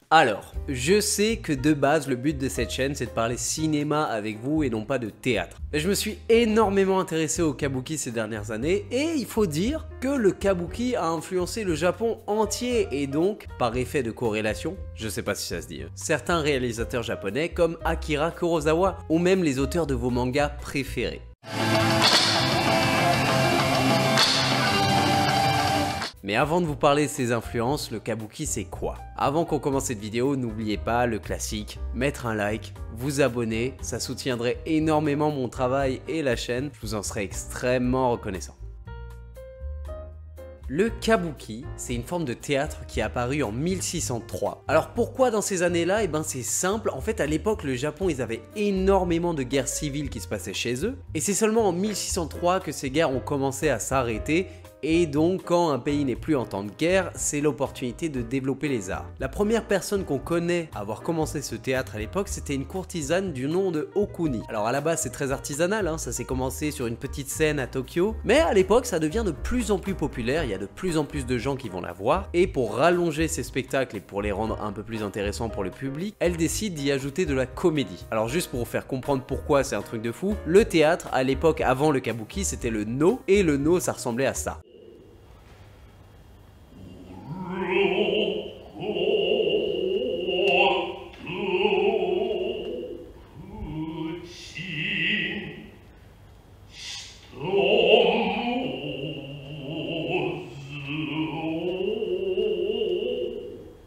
Alors, je sais que de base le but de cette chaîne c'est de parler cinéma avec vous et non pas de théâtre. Mais je me suis énormément intéressé au kabuki ces dernières années et il faut dire que le kabuki a influencé le Japon entier et donc, par effet de corrélation, je sais pas si ça se dit, certains réalisateurs japonais comme Akira Kurosawa ou même les auteurs de vos mangas préférés. Mais avant de vous parler de ces influences, le kabuki c'est quoi? Avant qu'on commence cette vidéo, n'oubliez pas le classique, mettre un like, vous abonner, ça soutiendrait énormément mon travail et la chaîne, je vous en serais extrêmement reconnaissant. Le kabuki, c'est une forme de théâtre qui est apparue en 1603. Alors pourquoi dans ces années-là? Eh ben c'est simple, en fait à l'époque le Japon ils avaient énormément de guerres civiles qui se passaient chez eux, et c'est seulement en 1603 que ces guerres ont commencé à s'arrêter. Et donc quand un pays n'est plus en temps de guerre, c'est l'opportunité de développer les arts. La première personne qu'on connaît à avoir commencé ce théâtre à l'époque, c'était une courtisane du nom de Okuni. Alors à la base c'est très artisanal, ça s'est commencé sur une petite scène à Tokyo, mais à l'époque ça devient de plus en plus populaire, il y a de plus en plus de gens qui vont la voir, et pour rallonger ces spectacles et pour les rendre un peu plus intéressants pour le public, elle décide d'y ajouter de la comédie. Alors juste pour vous faire comprendre pourquoi c'est un truc de fou, le théâtre à l'époque avant le kabuki c'était le no, et le no ça ressemblait à ça.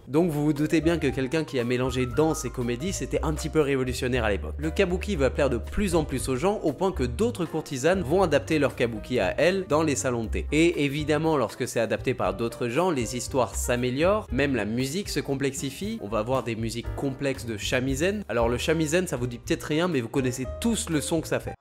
Donc vous vous doutez bien que quelqu'un qui a mélangé danse et comédie, c'était un petit peu révolutionnaire à l'époque. Le kabuki va plaire de plus en plus aux gens au point que d'autres courtisanes vont adapter leur kabuki à elles dans les salons de thé. Et évidemment, lorsque c'est adapté par d'autres gens, les histoires s'améliorent, même la musique se complexifie. On va avoir des musiques complexes de shamisen. Alors le shamisen, ça vous dit peut-être rien, mais vous connaissez tous le son que ça fait.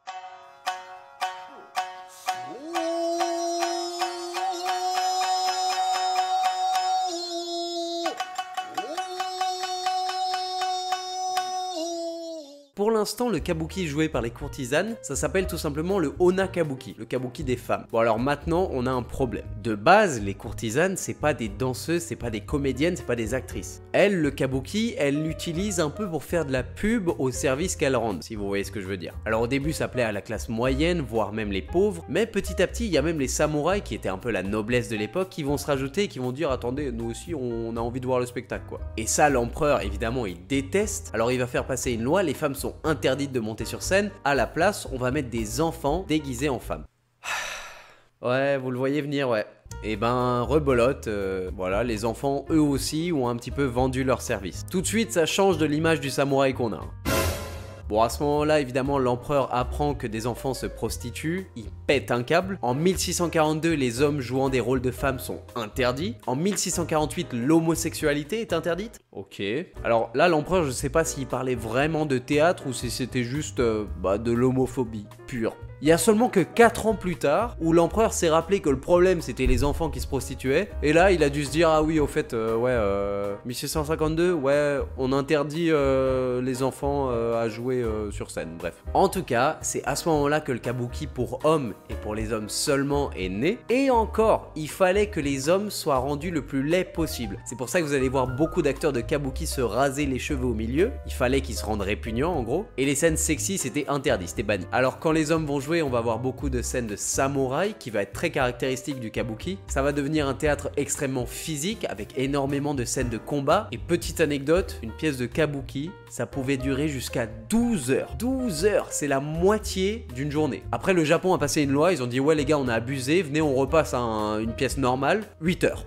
Pour l'instant, le kabuki joué par les courtisanes, ça s'appelle tout simplement le Onna kabuki, le kabuki des femmes. Bon alors maintenant, on a un problème. De base, les courtisanes, c'est pas des danseuses, c'est pas des comédiennes, c'est pas des actrices. Elles, le kabuki, elles l'utilisent un peu pour faire de la pub au service qu'elles rendent, si vous voyez ce que je veux dire. Alors au début, ça plaît à la classe moyenne, voire même les pauvres, mais petit à petit, il y a même les samouraïs, qui étaient un peu la noblesse de l'époque, qui vont se rajouter et qui vont dire « Attendez, nous aussi, on a envie de voir le spectacle, quoi. » Et ça, l'empereur, évidemment, il déteste, alors il va faire passer une loi, les femmes sont interdites de monter sur scène, à la place on va mettre des enfants déguisés en femmes. Ouais, vous le voyez venir, ouais. Et ben, rebolote, voilà, les enfants eux aussi ont un petit peu vendu leur service. Tout de suite ça change de l'image du samouraï qu'on a. Bon, à ce moment-là, évidemment, l'empereur apprend que des enfants se prostituent, il pète un câble. En 1642, les hommes jouant des rôles de femmes sont interdits. En 1648, l'homosexualité est interdite. Ok. Alors là, l'empereur, je sais pas s'il parlait vraiment de théâtre ou si c'était juste de l'homophobie pure. Il y a seulement que 4 ans plus tard, où l'empereur s'est rappelé que le problème c'était les enfants qui se prostituaient, et là il a dû se dire ah oui au fait 1652, ouais on interdit les enfants à jouer sur scène, bref. En tout cas, c'est à ce moment-là que le kabuki pour hommes et pour les hommes seulement est né, et encore, il fallait que les hommes soient rendus le plus laid possible. C'est pour ça que vous allez voir beaucoup d'acteurs de kabuki se raser les cheveux au milieu, il fallait qu'ils se rendent répugnants en gros, et les scènes sexy c'était interdit, c'était banni. Alors quand les hommes vont jouer, on va avoir beaucoup de scènes de samouraï qui va être très caractéristique du kabuki. Ça va devenir un théâtre extrêmement physique avec énormément de scènes de combat. Et petite anecdote, une pièce de kabuki, ça pouvait durer jusqu'à 12 heures. 12 heures, c'est la moitié d'une journée. Après le Japon a passé une loi, ils ont dit ouais les gars on a abusé, venez on repasse à une pièce normale, 8 heures.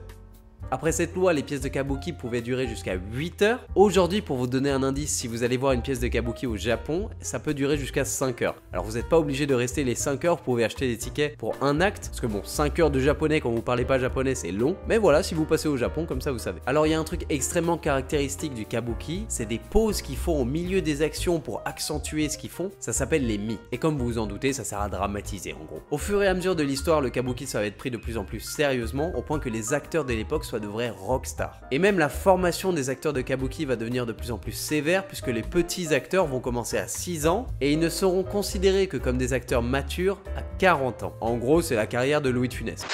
Après cette loi, les pièces de kabuki pouvaient durer jusqu'à 8 heures. Aujourd'hui, pour vous donner un indice, si vous allez voir une pièce de kabuki au Japon, ça peut durer jusqu'à 5 heures. Alors vous n'êtes pas obligé de rester les 5 heures, vous pouvez acheter des tickets pour un acte, parce que bon, 5 heures de japonais quand vous parlez pas japonais, c'est long. Mais voilà, si vous passez au Japon, comme ça vous savez. Alors il y a un truc extrêmement caractéristique du kabuki, c'est des pauses qu'ils font au milieu des actions pour accentuer ce qu'ils font. Ça s'appelle les mi. Et comme vous vous en doutez, ça sert à dramatiser en gros. Au fur et à mesure de l'histoire, le kabuki ça va être pris de plus en plus sérieusement, au point que les acteurs de l'époque soient de vrais rockstars. Et même la formation des acteurs de kabuki va devenir de plus en plus sévère puisque les petits acteurs vont commencer à 6 ans et ils ne seront considérés que comme des acteurs matures à 40 ans. En gros, c'est la carrière de Louis de Funès.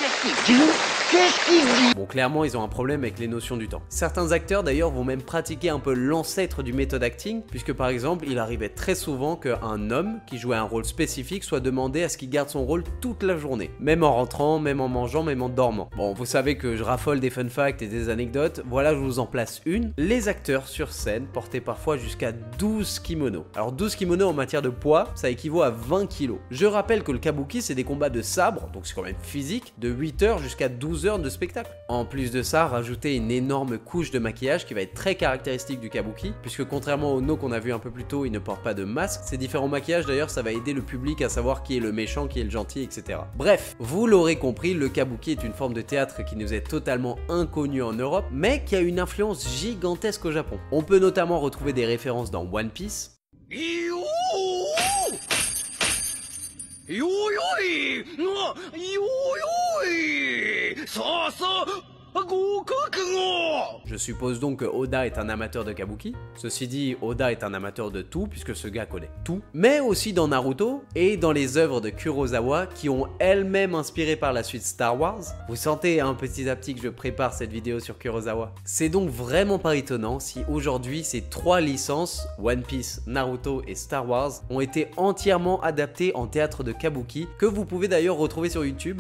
Bon, clairement, ils ont un problème avec les notions du temps. Certains acteurs d'ailleurs vont même pratiquer un peu l'ancêtre du méthode acting, puisque par exemple, il arrivait très souvent qu'un homme qui jouait un rôle spécifique soit demandé à ce qu'il garde son rôle toute la journée, même en rentrant, même en mangeant, même en dormant. Bon, vous savez que je raffole des fun facts et des anecdotes, voilà, je vous en place une. Les acteurs sur scène portaient parfois jusqu'à 12 kimonos. Alors 12 kimonos en matière de poids, ça équivaut à 20 kilos. Je rappelle que le kabuki, c'est des combats de sabre, donc c'est quand même physique, de 8 heures jusqu'à 12 heures de spectacle. En plus de ça, rajouter une énorme couche de maquillage qui va être très caractéristique du kabuki, puisque contrairement au no qu'on a vu un peu plus tôt, il ne porte pas de masque. Ces différents maquillages d'ailleurs, ça va aider le public à savoir qui est le méchant, qui est le gentil, etc. Bref, vous l'aurez compris, le kabuki est une forme de théâtre qui nous est totalement inconnue en Europe, mais qui a une influence gigantesque au Japon. On peut notamment retrouver des références dans One Piece, je suppose donc que Oda est un amateur de kabuki. Ceci dit, Oda est un amateur de tout, puisque ce gars connaît tout. Mais aussi dans Naruto, et dans les œuvres de Kurosawa, qui ont elles-mêmes inspiré par la suite Star Wars. Vous sentez petit à petit que je prépare cette vidéo sur Kurosawa. C'est donc vraiment pas étonnant si aujourd'hui ces 3 licences, One Piece, Naruto et Star Wars, ont été entièrement adaptées en théâtre de kabuki, que vous pouvez d'ailleurs retrouver sur YouTube.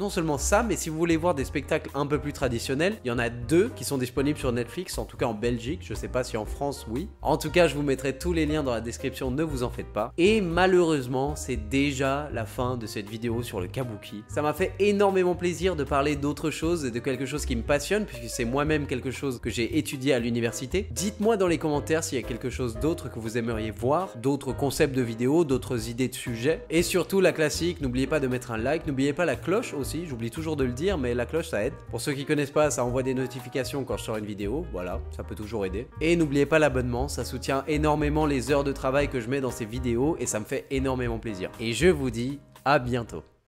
Non seulement ça, mais si vous voulez voir des spectacles un peu plus traditionnels, il y en a 2 qui sont disponibles sur Netflix, en tout cas en Belgique, je sais pas si en France, oui. En tout cas, je vous mettrai tous les liens dans la description, ne vous en faites pas. Et malheureusement, c'est déjà la fin de cette vidéo sur le kabuki. Ça m'a fait énormément plaisir de parler d'autre chose et de quelque chose qui me passionne, puisque c'est moi-même quelque chose que j'ai étudié à l'université. Dites-moi dans les commentaires s'il y a quelque chose d'autre que vous aimeriez voir, d'autres concepts de vidéos, d'autres idées de sujets. Et surtout la classique, n'oubliez pas de mettre un like, n'oubliez pas la cloche aussi. J'oublie toujours de le dire, mais la cloche ça aide. Pour ceux qui connaissent pas, ça envoie des notifications quand je sors une vidéo, voilà, ça peut toujours aider. Et n'oubliez pas l'abonnement, ça soutient énormément les heures de travail que je mets dans ces vidéos et ça me fait énormément plaisir. Et je vous dis à bientôt.